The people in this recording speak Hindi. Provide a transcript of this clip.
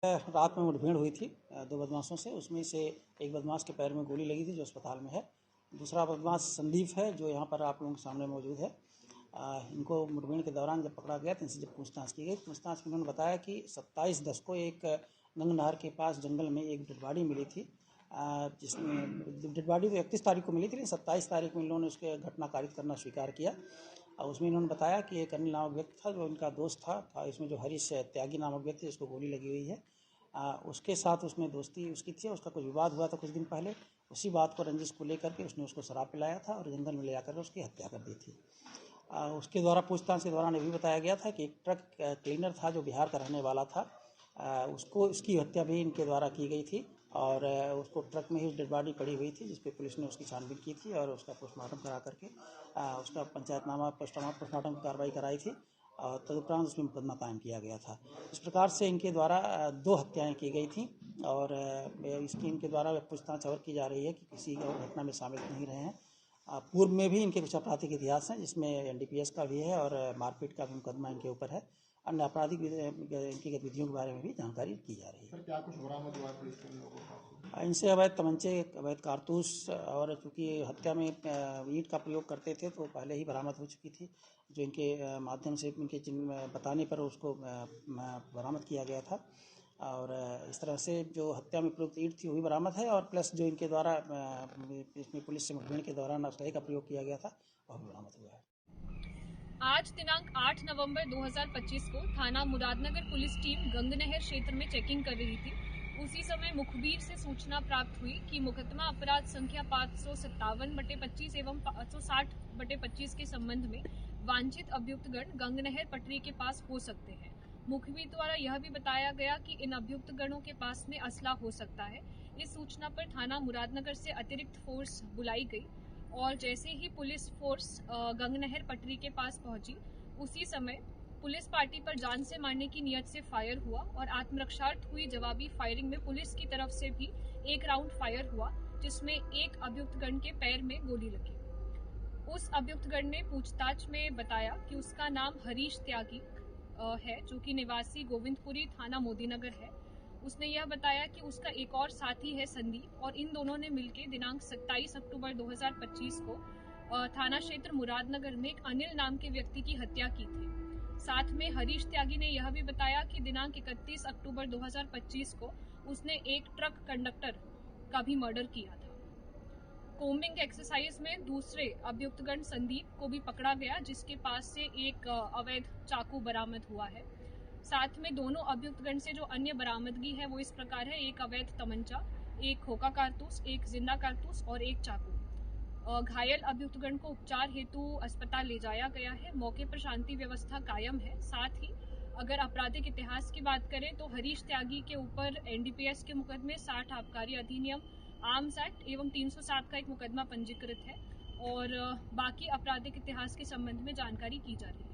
रात में मुठभेड़ हुई थी दो बदमाशों से। उसमें से एक बदमाश के पैर में गोली लगी थी जो अस्पताल में है। दूसरा बदमाश संदीप है जो यहाँ पर आप लोगों के सामने मौजूद है। इनको मुठभेड़ के दौरान जब पकड़ा गया तो इनसे जब पूछताछ की गई, पूछताछ में उन्होंने बताया कि 27/10 को एक गंग नहर के पास जंगल में एक डेड बॉडी मिली थी, जिसमें डेड बॉडी तो 31 तारीख को मिली थी, लेकिन 27 तारीख में इन लोगों ने उसके घटना कारित करना स्वीकार किया। और उसमें इन्होंने बताया कि एक अनिल नामक व्यक्ति था जो इनका दोस्त था इसमें जो हरीश त्यागी नामक व्यक्ति जिसको गोली लगी हुई है, उसके साथ उसमें दोस्ती उसकी थी। उसका कुछ विवाद हुआ था कुछ दिन पहले, उसी बात को रंजिश को लेकर के उसने उसको शराब पिलाया था और जंगल में ले जाकर उसकी हत्या कर दी थी। उसके द्वारा पूछताछ के दौरान ये भी बताया गया था कि एक ट्रक क्लीनर था जो बिहार का रहने वाला था, उसकी हत्या भी इनके द्वारा की गई थी और उसको ट्रक में ही डेड बॉडी पड़ी हुई थी जिस पे पुलिस ने उसकी छानबीन की थी और उसका पोस्टमार्टम करा करके उसका पंचायतनामा पोस्टमार्टम की कार्रवाई कराई थी और तदुपरांत उसमें मुकदमा कायम किया गया था। इस प्रकार से इनके द्वारा 2 हत्याएं की गई थी और इनके द्वारा पूछताछ और की जा रही है कि किसी और घटना में शामिल नहीं रहे हैं। पूर्व में भी इनके कुछ आपराधिक इतिहास हैं जिसमें NDPS का भी है और मारपीट का भी मुकदमा इनके ऊपर है। अन्य आपराधिक इनकी गतिविधियों के बारे में भी जानकारी की जा रही है। क्या कुछ बरामद हुआ पुलिस के लोगों? इनसे अवैध तमंचे, अवैध कारतूस और चूँकि हत्या में ईंट का प्रयोग करते थे तो पहले ही बरामद हो चुकी थी, जो इनके माध्यम से इनके बताने पर उसको बरामद किया गया था। और इस तरह से जो हत्या में प्रयुक्त ईंट थी वो भी बरामद है और प्लस जो इनके द्वारा इसमें पुलिस से मुठभेड़ के दौरान असलहे का प्रयोग किया गया था वह भी बरामद हुआ है। आज दिनांक 8 नवंबर 2025 को थाना मुरादनगर पुलिस टीम गंगनहर क्षेत्र में चेकिंग कर रही थी। उसी समय मुखबिर से सूचना प्राप्त हुई कि मुकदमा अपराध संख्या 557/25 एवं 560/25 के संबंध में वांछित अभियुक्तगण गंगनहर पटरी के पास हो सकते हैं। मुखबिर द्वारा यह भी बताया गया कि इन अभियुक्तगणों के पास में असला हो सकता है। इस सूचना पर थाना मुरादनगर से अतिरिक्त फोर्स बुलाई गई और जैसे ही पुलिस फोर्स गंगनहर पटरी के पास पहुंची, उसी समय पुलिस पार्टी पर जान से मारने की नियत से फायर हुआ और आत्मरक्षार्थ हुई जवाबी फायरिंग में पुलिस की तरफ से भी एक राउंड फायर हुआ जिसमें एक अभियुक्तगण के पैर में गोली लगी। उस अभियुक्तगण ने पूछताछ में बताया कि उसका नाम हरीश त्यागी है जो कि निवासी गोविंदपुरी थाना मोदीनगर है। उसने यह बताया कि उसका एक और साथी है संदीप और इन दोनों ने मिलकर दिनांक 27 अक्टूबर 2025 को थाना क्षेत्र मुरादनगर में एक अनिल नाम के व्यक्ति की हत्या की थी। साथ में हरीश त्यागी ने यह भी बताया कि दिनांक 31 अक्टूबर 2025 को उसने एक ट्रक कंडक्टर का भी मर्डर किया था। कोम्बिंग एक्सरसाइज में दूसरे अभियुक्तगण संदीप को भी पकड़ा गया जिसके पास से एक अवैध चाकू बरामद हुआ है। साथ में दोनों अभियुक्तगण से जो अन्य बरामदगी है वो इस प्रकार है: एक अवैध तमंचा, एक खोखा कारतूस, एक जिंदा कारतूस और एक चाकू। घायल अभियुक्तगण को उपचार हेतु अस्पताल ले जाया गया है। मौके पर शांति व्यवस्था कायम है। साथ ही अगर आपराधिक इतिहास की बात करें तो हरीश त्यागी के ऊपर NDPS के मुकदमे 60 आबकारी अधिनियम, आर्म्स एक्ट एवं 307 का एक मुकदमा पंजीकृत है और बाकी आपराधिक इतिहास के संबंध में जानकारी की जा रही है।